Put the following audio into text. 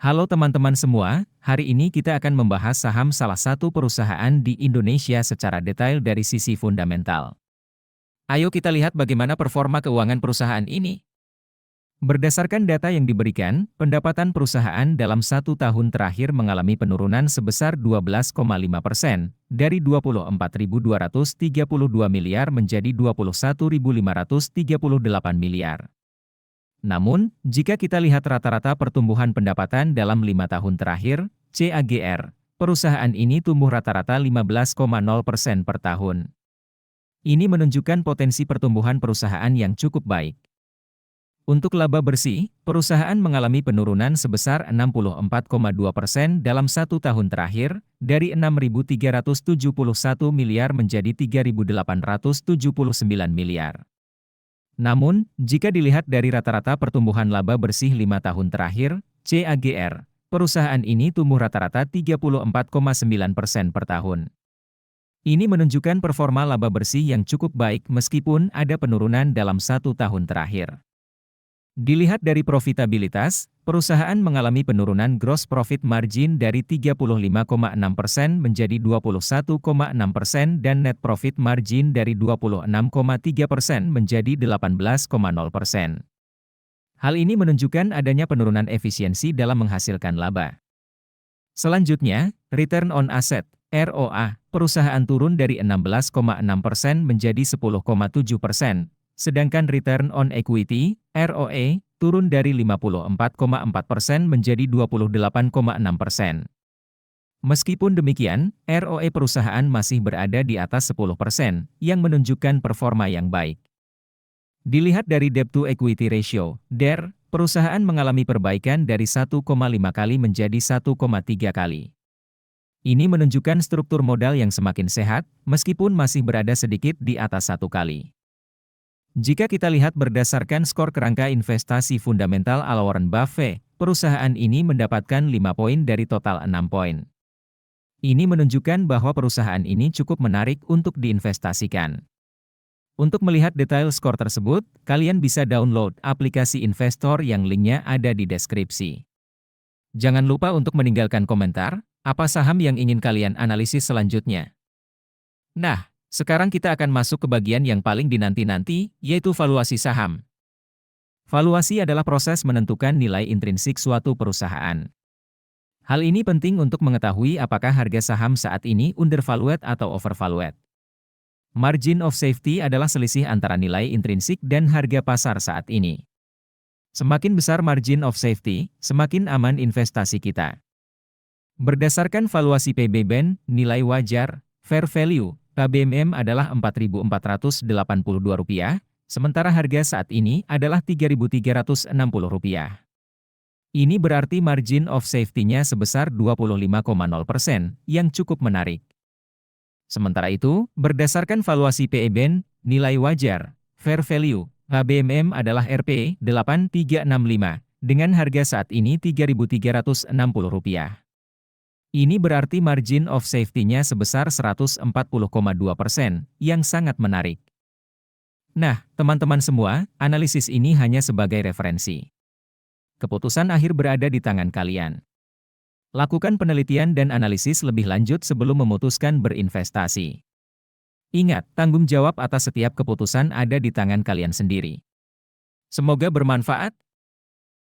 Halo teman-teman semua, hari ini kita akan membahas saham salah satu perusahaan di Indonesia secara detail dari sisi fundamental. Ayo kita lihat bagaimana performa keuangan perusahaan ini. Berdasarkan data yang diberikan, pendapatan perusahaan dalam 1 tahun terakhir mengalami penurunan sebesar 12,5%, dari 24.232 miliar menjadi 21.538 miliar. Namun, jika kita lihat rata-rata pertumbuhan pendapatan dalam 5 tahun terakhir, CAGR, perusahaan ini tumbuh rata-rata 15,0% per tahun. Ini menunjukkan potensi pertumbuhan perusahaan yang cukup baik. Untuk laba bersih, perusahaan mengalami penurunan sebesar 64,2% dalam 1 tahun terakhir, dari 6.371 miliar menjadi 3.879 miliar. Namun, jika dilihat dari rata-rata pertumbuhan laba bersih 5 tahun terakhir, CAGR, perusahaan ini tumbuh rata-rata 34,9% per tahun. Ini menunjukkan performa laba bersih yang cukup baik meskipun ada penurunan dalam 1 tahun terakhir. Dilihat dari profitabilitas, perusahaan mengalami penurunan gross profit margin dari 35,6% menjadi 21,6% dan net profit margin dari 26,3% menjadi 18,0%. Hal ini menunjukkan adanya penurunan efisiensi dalam menghasilkan laba. Selanjutnya, return on asset, ROA, perusahaan turun dari 16,6% menjadi 10,7%. Sedangkan return on equity, ROE, turun dari 54,4% menjadi 28,6%. Meskipun demikian, ROE perusahaan masih berada di atas 10%, yang menunjukkan performa yang baik. Dilihat dari debt to equity ratio, DER, perusahaan mengalami perbaikan dari 1,5 kali menjadi 1,3 kali. Ini menunjukkan struktur modal yang semakin sehat, meskipun masih berada sedikit di atas 1 kali. Jika kita lihat berdasarkan skor kerangka investasi fundamental ala Warren Buffett, perusahaan ini mendapatkan 5 poin dari total 6 poin. Ini menunjukkan bahwa perusahaan ini cukup menarik untuk diinvestasikan. Untuk melihat detail skor tersebut, kalian bisa download aplikasi investor yang linknya ada di deskripsi. Jangan lupa untuk meninggalkan komentar, apa saham yang ingin kalian analisis selanjutnya. Nah, sekarang kita akan masuk ke bagian yang paling dinanti-nanti, yaitu valuasi saham. Valuasi adalah proses menentukan nilai intrinsik suatu perusahaan. Hal ini penting untuk mengetahui apakah harga saham saat ini undervalued atau overvalued. Margin of safety adalah selisih antara nilai intrinsik dan harga pasar saat ini. Semakin besar margin of safety, semakin aman investasi kita. Berdasarkan valuasi PBBN, nilai wajar, fair value, KBMM adalah Rp4.482, sementara harga saat ini adalah Rp3.360. Ini berarti margin of safety-nya sebesar 25,0%, yang cukup menarik. Sementara itu, berdasarkan valuasi PE-BEN, nilai wajar, fair value, KBMM adalah Rp8.365, dengan harga saat ini Rp3.360. Ini berarti margin of safety-nya sebesar 140,2%, yang sangat menarik. Nah, teman-teman semua, analisis ini hanya sebagai referensi. Keputusan akhir berada di tangan kalian. Lakukan penelitian dan analisis lebih lanjut sebelum memutuskan berinvestasi. Ingat, tanggung jawab atas setiap keputusan ada di tangan kalian sendiri. Semoga bermanfaat.